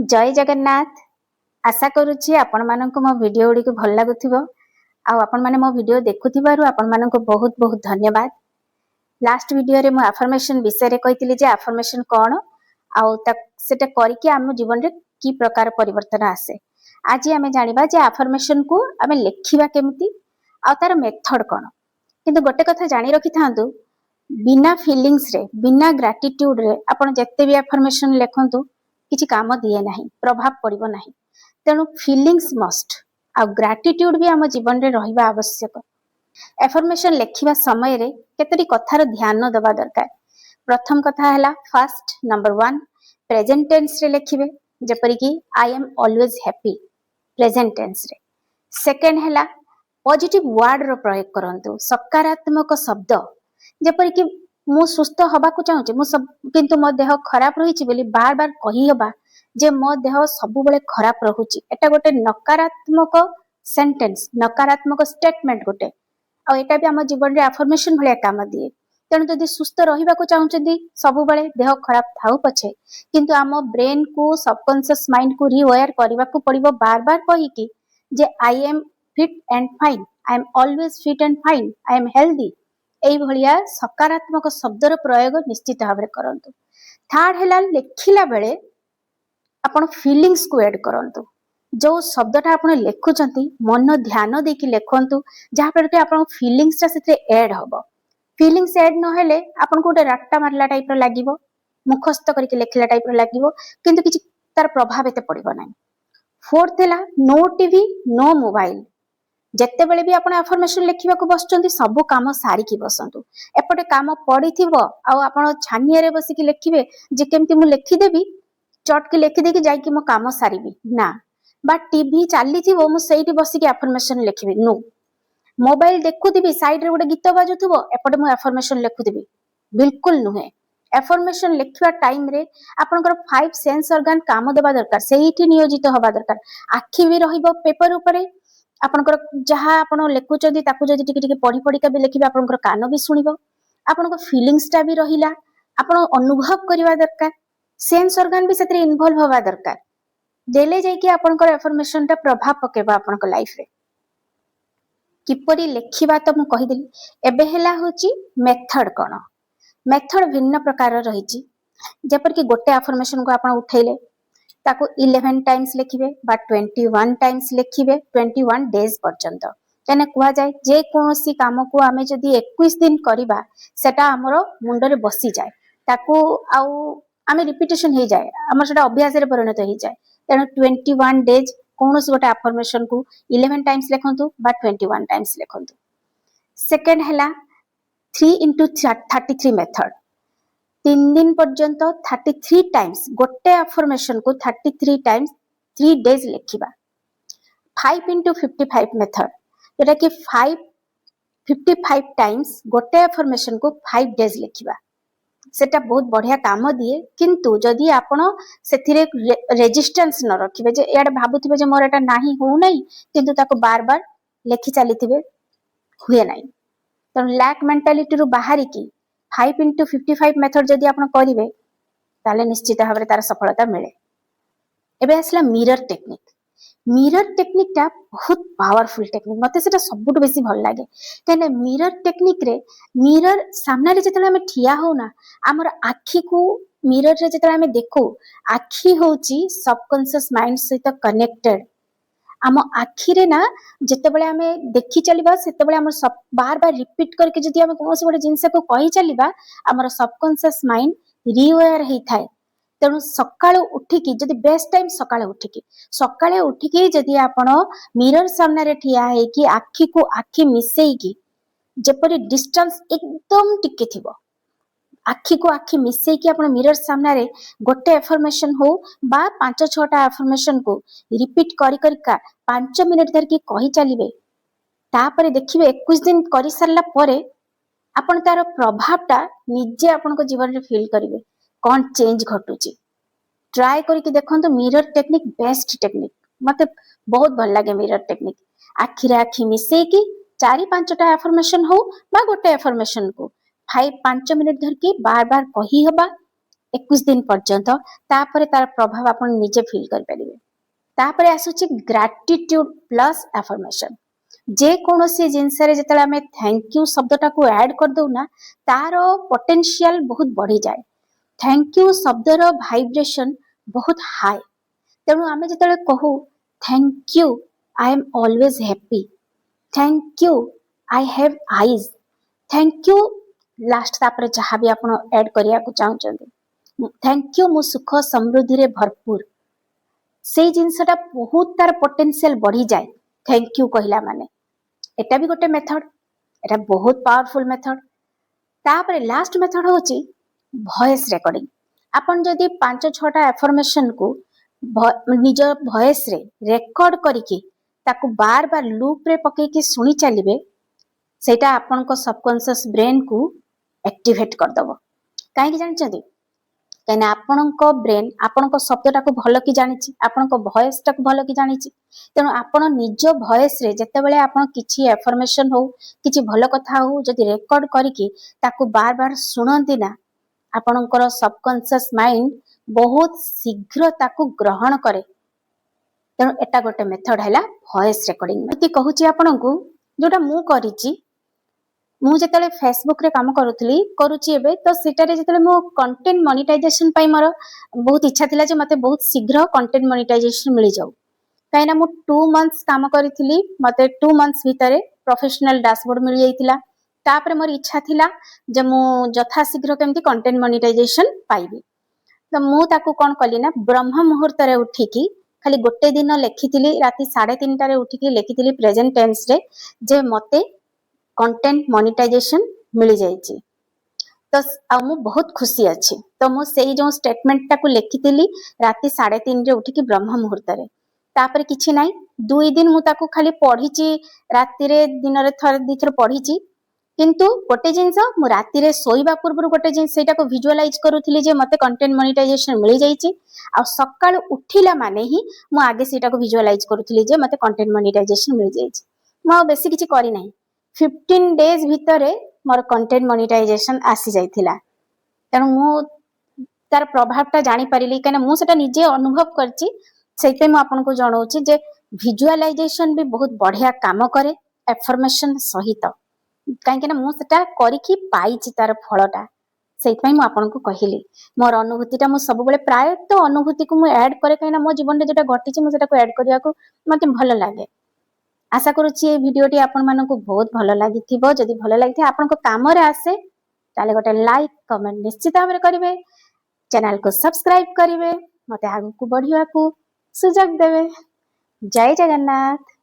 जय जगन्नाथ। आशा करुच्ची आपण मानक मो वीडियो गुडी भल लगुथिबो आ आपण माने मो वीडियो देखुथिबारु आपण मानक बहुत बहुत धन्यवाद। लास्ट वीडियो रे मो अफर्मेशन विषय रे कहितली जे अफर्मेशन कोन आ सेटा करके हम जीवन रे की प्रकार परिवर्तन आसे। आज आमे जानिबा जे अफर्मेशन को आमे लेखिबा केमती आ तार मेथड कोन। किंतु गोटे कथा जानि रखि थांतु, बिना फीलिंग्स रे बिना ग्रेटिट्यूड रे आपण जत्ते भी अफर्मेशन लेखंतु किछि काम दिए नाही, प्रभाव पड़िबो नाही। तेणु फीलिंग्स मस्ट आ ग्रेटिट्यूड भी आम जीवन रे रहिबा आवश्यक। एफर्मेशन लेखिबा समय रे केतरी कथार ध्यान देबा दरकार। प्रथम कथा हैला फर्स्ट नंबर 1 प्रेजेंट टेंस रे लेखिबे, जेपरि कि I am always happy present tense रे। सेकंड हैला पॉजिटिव वर्ड रो प्रयोग करंतु, सकारात्मक शब्द, जेपरि कि मु सुस्थ हबा को चाहूचे मु सब किंतु मो देह खराब रहिछि बोली बार बार कहि हबा जे मो देह सब बेले खराब रहुछि। एटा गोटे नकारात्मक सेंटेंस, नकारात्मक स्टेटमेंट गोटे, आ एटा भी हम जीवन रे अफर्मेशन भलिया काम दिए। तेणु जदि सुस्थ रहिबा को चाहूचंदी सब बेले देह खराब थाउ पछे, किंतु हम ब्रेन को सबकॉन्शियस माइंड को रिवायर करबा को पड़िबो बार बार कहि कि जे I am fit and fine, I am always fit and fine, I am healthy. एई भलिया सकारात्मक शब्दर प्रयोग निश्चित भाव में करंतु। थर्ड हैला लेखिला बेले आपण फीलिंग्स को ऐड करंतु। जो शब्दटा आपण लेखुचंती मन ध्यान देकी लेखंतु, जहा पर के आपण फीलिंग्स ता सेते ऐड हबो। फीलिंग्स ऐड न हेले आपण को रट्टा मारला टाइप रो लागिवो, मुखस्त करके लेखिला टाइप रो लागिवो, किंतु किछि तार प्रभाव एते पड़िबो नाही। फोर्थ हैला नो टीवी नो मोबाइल। जेते बेले भी आपण अफर्मेशन लेखिबा को बसचंती सब काम सारी की बसंतु। एपटे काम पड़िथिबो आ आपण छानिया रे बसी की लेखिबे जे केमती मु लेखि देबी, चट के लेखि देकी जाई कि मो काम सारीबी ना, बा टीवी चालीथिबो मु सेठी बसी की अफर्मेशन लेखिबी नो। मोबाइल देखुथिबी साइड रे गोटे गीत बाजुथिबो एपटे मु अफर्मेशन लेखुथिबी, बिल्कुल नुहे। एफर्मेशन लेखिबा टाइम रे आपनकर 5 सेंस ऑर्गन काम देबा दरकार, सेठी नियोजित होबा दरकार। आखि भी रहिबो पेपर ऊपरे, आपनकर जहा आपण लेखुचंदी ताकू जदि टिके टिके पढ़ी पढ़ी का भी लेखिबा आपनकर कान भी सुनिबो, आपनकर फीलिंग्स टा भी रहिला, आपण अनुभव करिवा दरकार, सेंस ऑर्गन भी सेतरे इन्वॉल्व होबा दरकार। देले जाय कि आपनकर एफर्मेशन टा प्रभाव पकेबा आपनकर लाइफ रे। किपरि लेखिबा तो मु कहि देली। एबे हेला होची मेथड कोन। मेथड भिन्न प्रकार रहिची, जेपर कि गोटे अफर्मेशन को आपण उठैले ताको 11 टाइम्स लेखिबे बा 21 टाइम्स लेखिबे 21 डेज पर्यंत। तेने कुआ जाय जे कोनोसी काम को आमे जदि 21 दिन करिबा सेटा हमरो मुंडो रे बसी जाय, ताको आउ आमे रिपीटेशन हे जाय, हमर सेटा अभ्यास रे परिणत हे जाय। तेनो 21 डेज कोनोसी गोटे अफर्मेशन को 11 टाइम्स लेखंतु बा 21 टाइम्स लेखंतु। सेकंड हैला 3 into 33 मेथड। 3 दिन पर्यंत 33 टाइम्स गोटे अफर्मेशन को 33 टाइम्स 3 डेज लेखिबा। 5 into 55 मेथड, जेटा कि 55 टाइम्स गोटे अफर्मेशन को 5 डेज लेखिबा। सेटा बहुत बढ़िया काम दिए, किंतु जदि आपण सेथिरे रेजिस्टेंस न रखिबे जे एडा भाबुथिबे जे मोर एटा नाही हो नाही, किंतु ताको बार बार लेखि चलीथिबे हुए नाही। तो लैक मेंटालिटी रु बाहरी की 5 into 55 मेथड जदि आपण करिवे ताले निश्चित भाव तार सफलता मिले। एबे आसला मिरर टेक्निक। मिरर टेक्निक टा बहुत पावरफुल टेक्निक, मते सेटा सबुट बेसी भल लागे। कने मिरर टेक्निक रे मिरर सामने रे जतले हमें ठिया होना, हमर आखी को मिरर रे जतले हमें देखो, आखी होची सबकॉन्शियस माइंड सहित कनेक्टेड। आम आखि रे ना जते बेले हमें देखि चलिबा सेते बेले हमर सब बार बार रिपीट करके जदि हम कोनोसी गोटे जिंस को कहि चलिबा हमर सबकॉन्शियस माइंड रिवायर हेइ थाए। तेणु सकाळे उठिकी जदि बेस्ट टाइम सकाळे उठिकी जदि आपण मिरर सामने रे ठिया हे कि आखी को आखी मिसेई की जेपरि डिस्टेंस एकदम टिके थिबो, आखी को आखी मिसेई कि आपण मिरर सामने रे गोटे एफर्मेशन हो बा 5-6 टा एफर्मेशन को रिपीट करी करी का 5 मिनिट धर की कहि चलिबे। तापरे देखिबे 21 दिन करि सरला परे आपण तार प्रभावटा निजे आपण को जीवन रे फील करिवे, कोन चेंज घटुची। ट्राई करके देखंतु मिरर टेक्निक बेस्ट टेक्निक, मते बहुत भल लागे मिरर टेक्निक। आखि रे आखि मिसेई की 4-5 टा एफर्मेशन हो बा गोटे एफर्मेशन को 5 मिनिट धर की बार बार कहि हबा, 21 दिन पर्यंत तापर तार प्रभाव आपण निजे फील कर परिबे। तापर आसुची ग्रैटिट्यूड प्लस अफर्मेशन। जे कोनोसी जिंस रे जतले हमें थैंक यू शब्दटा को ऐड कर दउ ना तार पोटेंशियल बहुत बढ़ी जाए। थैंक यू शब्दर वाइब्रेशन बहुत हाई। तेणु आमे जतले कहू thank you I am always happy, thank you I have eyes, thank you last तापर जहाँ भी आपण ऐड करिया को चाहउचंदी, थैंक यू मु सुख समृद्धि रे भरपूर, से जिनसटा बहुत तार पोटेंशियल बढ़ी जाए थैंक यू कहला माने। एटा भी गोटे मेथड, एटा बहुत पावरफुल मेथड। तापर लास्ट मेथड होची वॉइस रिकॉर्डिंग। आपण जदी 5-6टा अफर्मेशन को निज वॉइस रे रेकॉर्ड करिके ताकू बार बार लूप रे पकई के सुनी चलिबे, सेटा आपण को सबकॉन्शियस ब्रेन को एक्टिवेट कर दबो। काहे कि जानचंदी, कहना आपण को ब्रेन आपण को शब्दटा को भलो कि जानिछि, आपण को वॉइस टा को भलो कि जानिछि। तेणु आपण निज वॉइस रे जतेबेले आपण किछि अफर्मेशन हो किछि भलो कथा हो जदि रेकॉर्ड करिके ताकू बार बार सुनंती ना, आपणकर सबकॉन्शियस माइंड बहुत शीघ्र ताकू ग्रहण करे। तेणु एटा गोटे मेथड हैला वॉइस रेकॉर्डिंग। एति कहूची आपणकू जोटा मु करिछि, मु जतले फेसबुक रे काम करूथली करूची एबे तो सेटारे जतले मो कंटेंट मोनेटाइजेशन पाई मोर बहुत इच्छा थिला जे मते बहुत शीघ्र कंटेंट मोनेटाइजेशन मिली जाऊ। काइना मु 2 मंथ्स काम करिथिली, मते 2 मंथ्स भितरे प्रोफेशनल डैशबोर्ड मिल जाइतिला। तापर मोर इच्छा थिला जे मु जथा शीघ्र केमती कंटेंट मोनेटाइजेशन पाइबी। तो मु ताकू कोन कली ना ब्रह्म मुहूर्त रे उठिकी खाली गोटे दिन लेखिथिली, राति 3:30 रे उठिकी लेखिथिली प्रेजेंट टेंस रे जे मते कंटेंट मोनेटाइजेशन मिल जाइछि। तो आ मु बहुत खुशी अच्छी। तो मु सेही जो स्टेटमेंट टाकू लेखिथिली राति 3:30 रे उठिकी ब्रह्म मुहूर्त रे, तापर किछि नाही 2 दिन मु ताकू खाली पढिछि, राति रे दिन रे थर दिथर पढिछि। किंतु गोटे जिंस मु राति रे सोइबा पूर्व गोटे जिंस सेटा को विजुअलाइज करूथिली जे मते कंटेंट मोनेटाइजेशन मिल जाइछि, आ सकाळ उठिला माने ही मु आगे सेटा को विजुअलाइज करूथिली जे मते कंटेंट मोनेटाइजेशन मिल जाइछि। मु बेसी किछि करि नाही, 15 डेज भितरे मोर कंटेंट मोनेटाइजेशन आसी जाइथिला। तेणु मु तार प्रभावटा जानी परिली, कने मु सेटा निजे अनुभव करछि। सेते मु आपन को जणाउछि जे विजुअलाइजेशन भी बहुत बढ़िया काम करे अफर्मेशन सहित। काहे कि ना मु सेटा करिखि पाइछि तार फलटा, सेतपई मु आपन को कहिली। मोर अनुभूतिटा मु सब बेले प्राय तो अनुभूति को मु ऐड करे, काहे ना मो जीवन रे जेटा घटिछि मु सेटा को ऐड करिया को मते भलो लागे। आशा करूछि ए भिडियोटी आपण मानकु बहुत भलो लागिथिबो। जदि भलो लागिथे आपण को काम रे आसे ताले गोटे लाइक कमेंट निश्चित भाबरे करिवे, चैनल को सब्सक्राइब करिवे, मते आगु को बढ़िया को सुजग देवे। जय जगन्नाथ।